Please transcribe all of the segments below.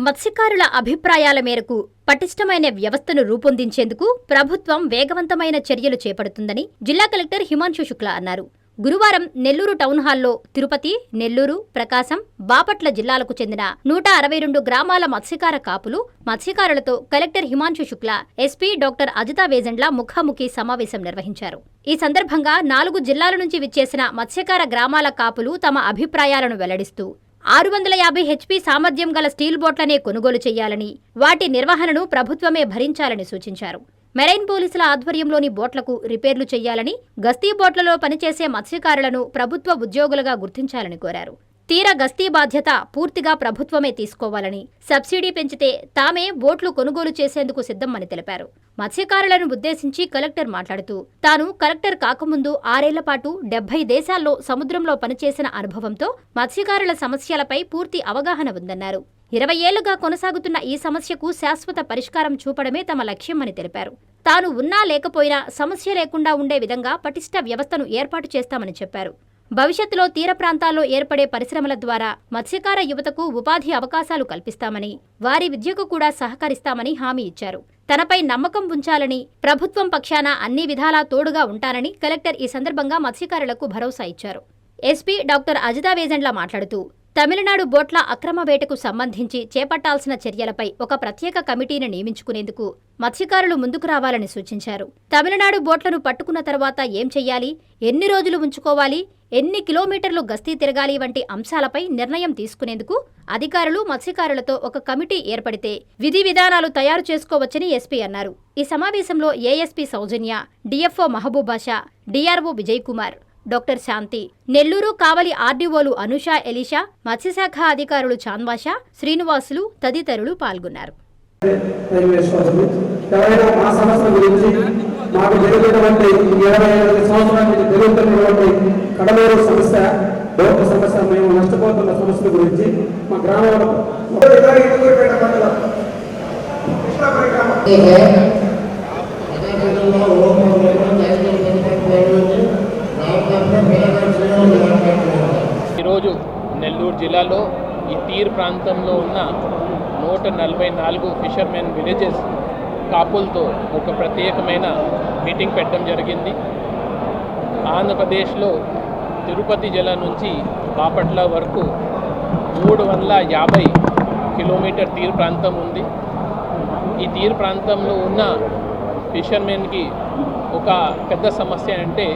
మత్స్యకారుల అభిప్రాయాల మేరకు పటిష్టమైన వ్యవస్థను రూపొందించేందుకు ప్రభుత్వం వేగవంతమైన చర్యలు చేపడుతుందని జిల్లా కలెక్టర్ హిమాంశు శుక్లా అన్నారు. గురువారం నెల్లూరు టౌన్ హాల్లో తిరుపతి, నెల్లూరు, ప్రకాశం, బాపట్ల జిల్లాలకు చెందిన 162 గ్రామాల మత్స్యకార కాపులు, మత్స్యకారులతో collector Himanshu Shukla, SP doctor Ajitha Vejendla ముఖాముఖి సమావేశం నిర్వహించారు. ఈ సందర్భంగా 4 జిల్లాల నుంచి విచ్చేసిన మత్స్యకార గ్రామాల కాపులు తమ అభిప్రాయాలను వెల్లడిస్తూ 650 హెచ్పీ సామర్థ్యం గల స్టీల్ బోట్లనే కొనుగోలు చేయాలని, వాటి నిర్వహణను ప్రభుత్వమే భరించాలని సూచించారు. మెరైన్ పోలీసుల ఆధ్వర్యంలోని బోట్లకు రిపేర్లు చేయాలని, గస్తీ బోట్లలో పనిచేసే మత్స్యకారులను ప్రభుత్వ ఉద్యోగులుగా గుర్తించాలని కోరారు. తీర గస్తీ బాధ్యత పూర్తిగా ప్రభుత్వమే తీసుకోవాలని, సబ్సిడీ పెంచితే తామే బోట్లు కొనుగోలు చేసేందుకు సిద్ధమని తెలిపారు. మత్స్యకారులను ఉద్దేశించి కలెక్టర్ మాట్లాడుతూ, తాను కలెక్టర్ కాకముందు 6 ఏళ్ల పాటు 70 దేశాల్లో సముద్రంలో పనిచేసిన అనుభవంతో మత్స్యకారుల సమస్యలపై పూర్తి అవగాహన ఉందన్నారు. 20 ఏళ్లుగా కొనసాగుతున్న ఈ సమస్యకు శాశ్వత పరిష్కారం చూపడమే తమ లక్ష్యమని తెలిపారు. తాను ఉన్నా లేకపోయినా సమస్య లేకుండా ఉండే విధంగా పటిష్ట వ్యవస్థను ఏర్పాటు చేస్తామని చెప్పారు. భవిష్యత్తులో తీర ప్రాంతాల్లో ఏర్పడే పరిశ్రమల ద్వారా మత్స్యకార యువతకు ఉపాధి అవకాశాలు కల్పిస్తామని, వారి విద్యకు కూడా సహకరిస్తామని హామీ ఇచ్చారు. తనపై నమ్మకం ఉంచాలని, ప్రభుత్వం పక్షాన అన్ని విధాలా తోడుగా ఉంటానని కలెక్టర్ ఈ సందర్భంగా మత్స్యకారులకు భరోసా ఇచ్చారు. ఎస్పీ డాక్టర్ అజితా వేజండ్ల మాట్లాడుతూ, తమిళనాడు బోట్ల అక్రమ వేటకు సంబంధించి చేపట్టాల్సిన చర్యలపై ఒక ప్రత్యేక కమిటీని నియమించుకునేందుకు మత్స్యకారులు ముందుకు రావాలని సూచించారు. తమిళనాడు బోట్లను పట్టుకున్న తర్వాత ఏం చెయ్యాలి, ఎన్ని రోజులు ఉంచుకోవాలి, ఎన్ని కిలోమీటర్లు గస్తీ తిరగాలి వంటి అంశాలపై నిర్ణయం తీసుకునేందుకు అధికారులు, మత్స్యకారులతో ఒక కమిటీ ఏర్పడితే విధి విధానాలు తయారు చేసుకోవచ్చని ఎస్పీ అన్నారు. ఈ సమావేశంలో ASP Soujanya, DFO Mahaboobasha, DRO Vijay Kumar, doctor Shanti, Nellore Kavali ఆర్డీఓలు అనుషా, ఎలీషా, మత్స్యశాఖ అధికారులు చాన్వాషా, శ్రీనివాసులు తదితరులు పాల్గొన్నారు. ఈరోజు నెల్లూరు జిల్లాలో ఈ తీర్ ప్రాంతంలో ఉన్న 144 ఫిషర్మెన్ విలేజెస్ కాపులతో ఒక ప్రత్యేకమైన మీటింగ్ పెట్టడం జరిగింది. ఆంధ్రప్రదేశ్లో తిరుపతి జిల్లా నుంచి బాపట్ల వరకు 350 కిలోమీటర్ తీర్ ప్రాంతం ఉంది. ఈ తీర్ ప్రాంతంలో ఉన్న ఫిషర్మెన్కి ఒక పెద్ద సమస్య అంటే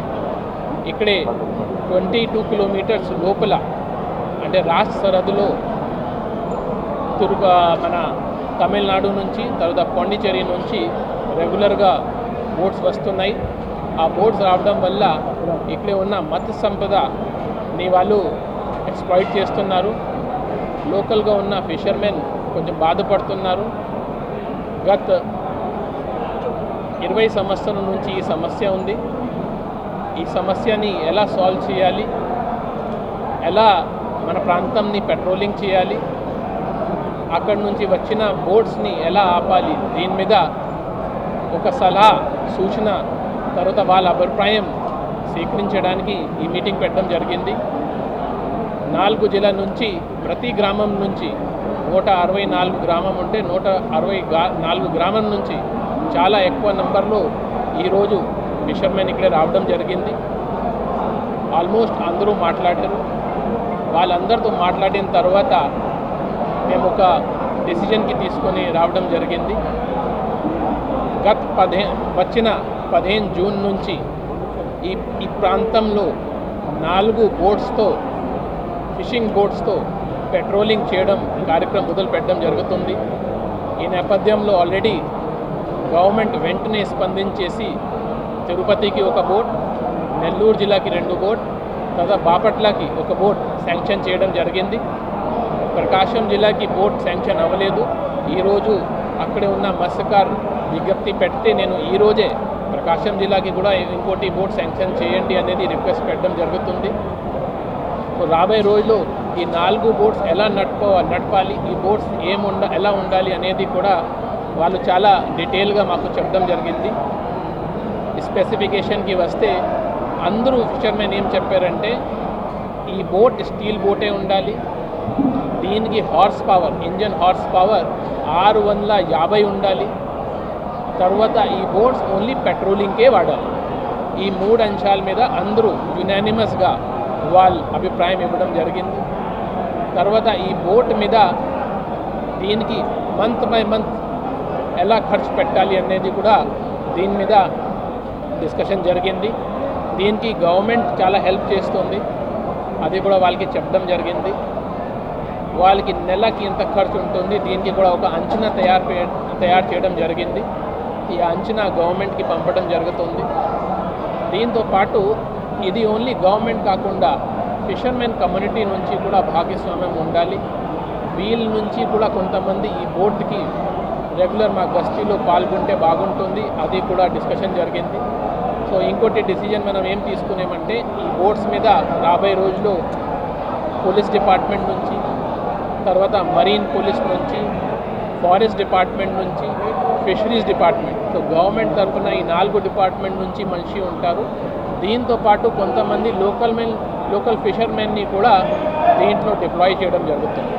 ఇక్కడే 22 కిలోమీటర్స్ లోపల అంటే రాష్ట్ర సరహద్దులో మన తమిళనాడు నుంచి, తర్వాత పాండిచేరి నుంచి రెగ్యులర్గా బోట్స్ వస్తున్నాయి. ఆ బోట్స్ రావడం వల్ల ఇక్కడే ఉన్న మత్స్య సంపదని వాళ్ళు ఎక్స్‌ప్లాయిట్ చేస్తున్నారు. లోకల్గా ఉన్న ఫిషర్మెన్ కొంచెం బాధపడుతున్నారు. గత 20 సంవత్సరాల నుంచి ఈ సమస్య ఉంది. ఈ సమస్యని ఎలా సాల్వ్ చేయాలి, ఎలా మన ప్రాంతంని పెట్రోలింగ్ చేయాలి, అక్కడి నుంచి వచ్చిన బోట్స్ని ఎలా ఆపాలి, దీని మీద ఒక సలహా, సూచన, తర్వాత వాళ్ళ అభిప్రాయం స్వీకరించడానికి ఈ మీటింగ్ పెట్టడం జరిగింది. 4 జిల్లాల నుంచి ప్రతి గ్రామం నుంచి 164 గ్రామం ఉంటే 164 గ్రామం నుంచి చాలా ఎక్కువ నంబర్లో ఈరోజు ఫిషర్మెన్ ఇక్కడే రావడం జరిగింది. ఆల్మోస్ట్ అందరూ మాట్లాడారు. వాళ్ళందరితో మాట్లాడిన తర్వాత మేము ఒక డెసిజన్కి తీసుకొని రావడం జరిగింది. వచ్చిన 15 జూన్ నుంచి ఈ ప్రాంతంలో 4 బోట్స్తో, ఫిషింగ్ బోట్స్తో పెట్రోలింగ్ చేయడం కార్యక్రమం మొదలు పెట్టడం జరుగుతుంది. ఈ నేపథ్యంలో ఆల్రెడీ గవర్నమెంట్ వెంటనే స్పందించేసి తిరుపతికి ఒక బోట్, నెల్లూరు జిల్లాకి 2 బోట్, తర్వాత బాపట్లకి ఒక బోట్ శాంక్షన్ చేయడం జరిగింది. ప్రకాశం జిల్లాకి బోట్ శాంక్షన్ అవ్వలేదు. ఈరోజు అక్కడే ఉన్న మత్స్యకారు విజ్ఞప్తి పెడితే నేను ఈరోజే ప్రకాశం జిల్లాకి కూడా ఇంకోటి బోట్ శాంక్షన్ చేయండి అనేది రిక్వెస్ట్ పెట్టడం జరుగుతుంది. రాబోయే రోజుల్లో ఈ 4 బోట్స్ ఎలా నడపాలి, ఈ బోట్స్ ఎలా ఉండాలి అనేది కూడా వాళ్ళు చాలా డీటెయిల్గా మాకు చెప్పడం జరిగింది. స్పెసిఫికేషన్కి వస్తే అందరూ ఫిషర్మెన్ ఏం చెప్పారంటే ఈ బోట్ స్టీల్ బోటే ఉండాలి, దీనికి horse power, engine horse power 650 ఉండాలి. తర్వాత ఈ బోట్స్ ఓన్లీ పెట్రోలింగ్కే వాడాలి. ఈ 3 అంశాల మీద అందరూ యునానిమస్గా వాళ్ళ అభిప్రాయం ఇవ్వడం జరిగింది. తర్వాత ఈ బోట్ మీద దీనికి మంత్ బై మంత్ ఎలా ఖర్చు పెట్టాలి అనేది కూడా దీని మీద డిస్కషన్ జరిగింది. దీనికి గవర్నమెంట్ చాలా హెల్ప్ చేస్తుంది, అది కూడా వాళ్ళకి చెప్పడం జరిగింది. వాళ్ళకి నెలకి ఎంత ఖర్చు ఉంటుంది దీనికి కూడా ఒక అంచనా తయారు చేయడం జరిగింది. ఈ అంచనా గవర్నమెంట్కి పంపడం జరుగుతుంది. దీంతో పాటు ఇది ఓన్లీ గవర్నమెంట్ కాకుండా ఫిషర్మెన్ కమ్యూనిటీ నుంచి కూడా భాగస్వామ్యం ఉండాలి. వీళ్ళ నుంచి కూడా కొంతమంది ఈ బోట్కి రెగ్యులర్ మా గస్తీలో పాల్గొంటే బాగుంటుంది, అది కూడా డిస్కషన్ జరిగింది. సో ఇంకోటి డిసిజన్ మనం ఏం తీసుకున్నామంటే ఈ బోట్స్ మీద రాబోయే రోజుల్లో పోలీస్ డిపార్ట్మెంట్ నుంచి, తర్వాత మరీన్ పోలీస్ నుంచి, ఫారెస్ట్ డిపార్ట్మెంట్ నుంచి, ఫిషరీస్ డిపార్ట్మెంట్, సో గవర్నమెంట్ తరఫున ఈ 4 డిపార్ట్మెంట్ నుంచి మనిషి ఉంటారు. దీంతో పాటు కొంతమంది లోకల్ ఫిషర్మెన్ని కూడా దీంట్లో డిప్లాయ్ చేయడం జరుగుతుంది.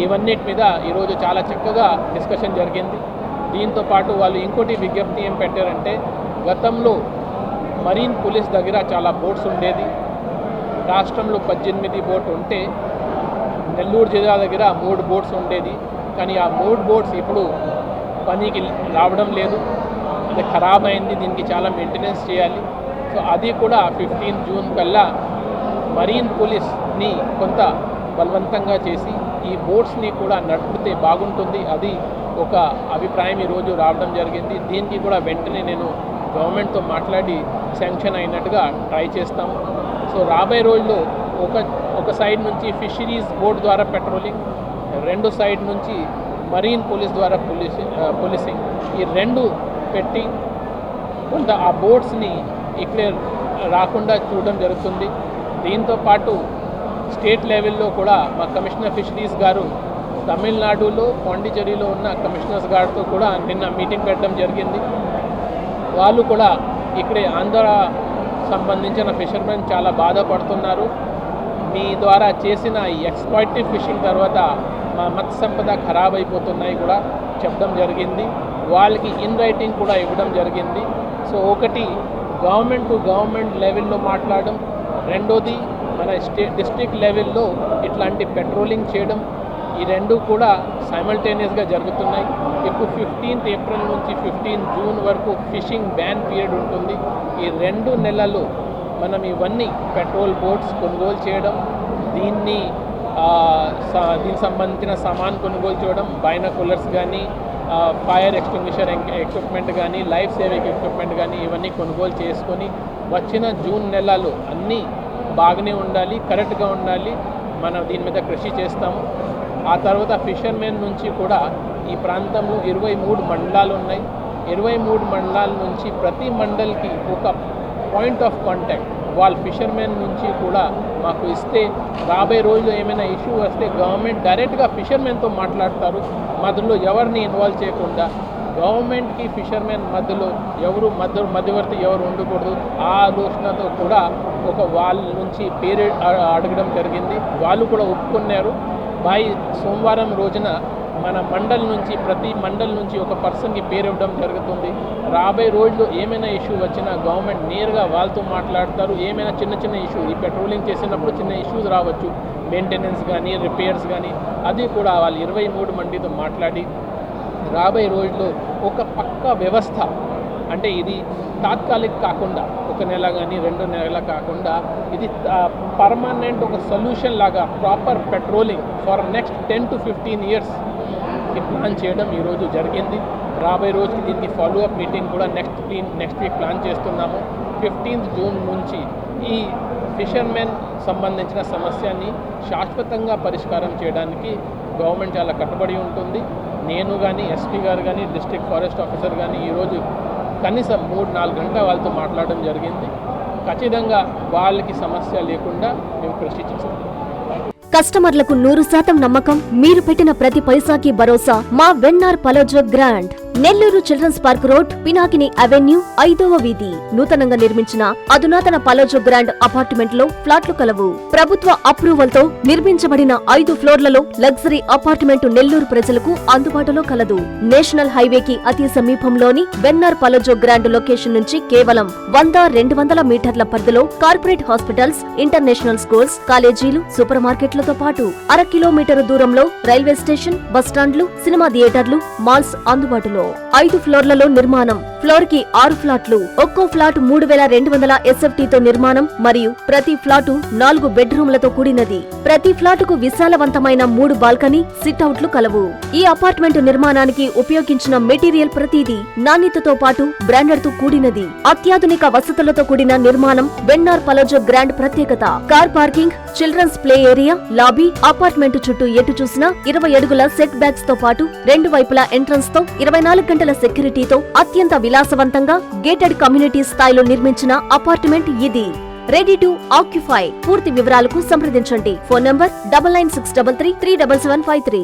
ఇవన్నిటి మీద ఈరోజు చాలా చక్కగా డిస్కషన్ జరిగింది. దీంతో పాటు వాళ్ళు ఇంకోటి విజ్ఞప్తి ఏం పెట్టారంటే, గతంలో మరీన్ పోలీస్ దగ్గర చాలా బోట్స్ ఉండేది. రాష్ట్రంలో 18 బోట్ ఉంటే నెల్లూరు జిల్లా దగ్గర 3 బోట్స్ ఉండేది. కానీ ఆ 3 బోట్స్ ఇప్పుడు పనికి రావడం లేదు, అది ఖరాబ్ అయింది. దీనికి చాలా మెయింటెనెన్స్ చేయాలి. సో అది కూడా 15 జూన్ కల్లా మరీన్ పోలీస్ని కొంత బలవంతంగా చేసి ఈ బోట్స్ని కూడా నడిపితే బాగుంటుంది, అది ఒక అభిప్రాయం ఈరోజు రావడం జరిగింది. దీనికి కూడా వెంటనే నేను గవర్నమెంట్తో మాట్లాడి శాంక్షన్ అయినట్టుగా ట్రై చేస్తాము. సో రాబోయే రోజుల్లో ఒక సైడ్ నుంచి ఫిషరీస్ బోట్ ద్వారా పెట్రోలింగ్, 2 సైడ్ నుంచి మరీన్ పోలీస్ ద్వారా పోలీసింగ్, ఈ 2 పెట్టి కొంత ఆ బోట్స్ని ఇక్కడే రాకుండా చూడడం జరుగుతుంది. దీంతో పాటు స్టేట్ లెవెల్లో కూడా మా కమిషనర్ ఫిషరీస్ గారు తమిళనాడులో, పాండిచేరిలో ఉన్న కమిషనర్స్ గారితో కూడా నిన్న మీటింగ్ పెట్టడం జరిగింది. వాళ్ళు కూడా ఇక్కడే ఆంధ్ర సంబంధించిన ఫిషర్మెన్ చాలా బాధపడుతున్నారు. మీ ద్వారా చేసిన ఈ ఎక్స్‌ప్లాయిటివ్ ఫిషింగ్ తర్వాత మా మత్స్య సంపద ఖరాబ్ అయిపోతున్నాయి కూడా చెప్పడం జరిగింది. వాళ్ళకి ఇన్ రైటింగ్ కూడా ఇవ్వడం జరిగింది. సో ఒకటి గవర్నమెంట్ టు గవర్నమెంట్ లెవెల్లో మాట్లాడడం, రెండోది మన డిస్ట్రిక్ట్ లెవెల్లో ఇట్లాంటి పెట్రోలింగ్ చేయడం, ఈ 2 కూడా సైమల్టేనియస్గా జరుగుతున్నాయి. ఇప్పుడు 15th ఏప్రిల్ నుంచి 15 జూన్ వరకు ఫిషింగ్ బ్యాన్ పీరియడ్ ఉంటుంది. ఈ 2 నెలలు మనం ఇవన్నీ పెట్రోల్ బోట్స్ కొనుగోలు చేయడం, దీనికి సంబంధించిన సామాన్ కొనుగోలు చేయడం, బైనాకులర్స్ కానీ, ఫైర్ ఎక్స్టింగ్విషర్ ఎక్విప్మెంట్ కానీ, లైఫ్ సేవింగ్ ఎక్విప్మెంట్ కానీ ఇవన్నీ కొనుగోలు చేసుకొని వచ్చిన జూన్ నెలలో అన్నీ బాగానే ఉండాలి, కరెక్ట్గా ఉండాలి. మనం దీని మీద కృషి చేస్తాము. ఆ తర్వాత ఫిషర్మెన్ నుంచి కూడా ఈ ప్రాంతంలో 23 మండలాలు ఉన్నాయి. 23 మండలాల నుంచి ప్రతి మండల్కి ఒక పాయింట్ ఆఫ్ కాంటాక్ట్ వాళ్ళ ఫిషర్మెన్ నుంచి కూడా మాకు ఇస్తే రాబోయే రోజుల్లో ఏమైనా ఇష్యూ వస్తే గవర్నమెంట్ డైరెక్ట్గా ఫిషర్మెన్తో మాట్లాడతారు. మధ్యలో ఎవరిని ఇన్వాల్వ్ చేయకుండా గవర్నమెంట్కి ఫిషర్మెన్ మధ్యలో మధ్యవర్తి ఎవరు ఉండకూడదు. ఆ ఆలోచనతో కూడా వాళ్ళ నుంచి పేరు అడగడం జరిగింది. వాళ్ళు కూడా ఒప్పుకున్నారు. సోమవారం రోజున మన ప్రతి మండల్ నుంచి ఒక పర్సన్కి పేరు ఇవ్వడం జరుగుతుంది. రాబోయే రోజుల్లో ఏమైనా ఇష్యూ వచ్చినా గవర్నమెంట్ నేరుగా వాళ్ళతో మాట్లాడతారు. ఏమైనా చిన్న ఇష్యూ, ఈ పెట్రోలింగ్ చేసినప్పుడు చిన్న ఇష్యూస్ రావచ్చు, మెయింటెనెన్స్ కానీ, రిపేర్స్ కానీ, అది కూడా వాళ్ళు 23 మందితో మాట్లాడి రాబోయే రోజుల్లో ఒక పక్కా వ్యవస్థ, అంటే ఇది తాత్కాలిక కాకుండా 1 నెల కానీ 2 నెలలు కాకుండా ఇది పర్మనెంట్ ఒక సొల్యూషన్ లాగా proper patrolling for next 10 to 15 years plan చేయడం ఈరోజు జరిగింది. రాబోయే రోజుకి దీనికి ఫాలోఅప్ మీటింగ్ కూడా నెక్స్ట్ వీక్ ప్లాన్ చేస్తున్నాము. 15th జూన్ నుంచి ఈ ఫిషర్మెన్ సంబంధించిన సమస్యని శాశ్వతంగా పరిష్కారం చేయడానికి గవర్నమెంట్ చాలా కట్టుబడి ఉంటుంది. నేను కానీ, ఎస్పీ గారు కానీ, డిస్ట్రిక్ట్ ఫారెస్ట్ ఆఫీసర్ కానీ ఈరోజు కనీసం 3-4 గంటల వాళ్ళతో మాట్లాడడం జరిగింది. ఖచ్చితంగా వాళ్ళకి సమస్య లేకుండా మేము కృషి చేస్తాం. కస్టమర్లకు 100% నమ్మకం, మీరు పెట్టిన ప్రతి పైసాకి భరోసా. మా వెన్నార్ Palazzo grand Nellore children's park road, Pinakini avenue, 5వ వీధి. నూతనంగా నిర్మించిన అధునాతన పలోజో గ్రాండ్ అపార్ట్మెంట్ లో ఫ్లాట్లు కలవు. ప్రభుత్వ అప్రూవల్ తో నిర్మించబడిన 5 ఫ్లోర్లలో లగ్జరీ అపార్ట్మెంట్ నెల్లూరు ప్రజలకు అందుబాటులో కలదు. నేషనల్ హైవేకి అతి సమీపంలోని వెన్నర్ పలోజో గ్రాండ్ లొకేషన్ నుంచి కేవలం 100-200 మీటర్ల పరిధిలో కార్పొరేట్ హాస్పిటల్స్, ఇంటర్నేషనల్ స్కూల్స్, కాలేజీలు, సూపర్ మార్కెట్లతో పాటు 1/2 కిలోమీటరు దూరంలో రైల్వే స్టేషన్, బస్టాండ్లు, సినిమా థియేటర్లు, మాల్స్ అందుబాటులో. 5 ఫ్లోర్లలో నిర్మాణం. ఫ్లోర్ కి 6 ఫ్లాట్లు. ఒక్కో ఫ్లాట్ 3200 SFT తో నిర్మాణం మరియు ప్రతి ఫ్లాటు 4 బెడ్రూమ్లతో కూడినది. ప్రతి ఫ్లాటుకు విశాలవంతమైన 3 బాల్కనీ, సిట్అవుట్లు కలవు. ఈ అపార్ట్మెంట్ నిర్మాణానికి ఉపయోగించిన మెటీరియల్ ప్రతిదీ నాణ్యతతో పాటు బ్రాండెడ్ తో కూడినది. అత్యాధునిక వసతులతో కూడిన నిర్మాణం వెన్నార్ పలోజో గ్రాండ్ ప్రత్యేకత. Car parking, children's play area, lobby, apartment చుట్టూ ఎటు చూసినా 20 అడుగుల సెట్ బ్యాక్స్ తో పాటు 2 వైపులా ఎంట్రన్స్ తో 24 గంటల సెక్యూరిటీతో అత్యంత విలాసవంతంగా గేటెడ్ కమ్యూనిటీ స్థాయిలో నిర్మించిన అపార్ట్మెంట్ ఇది. Ready to occupy. పూర్తి వివరాలకు సంప్రదించండి. Phone number 9963337753.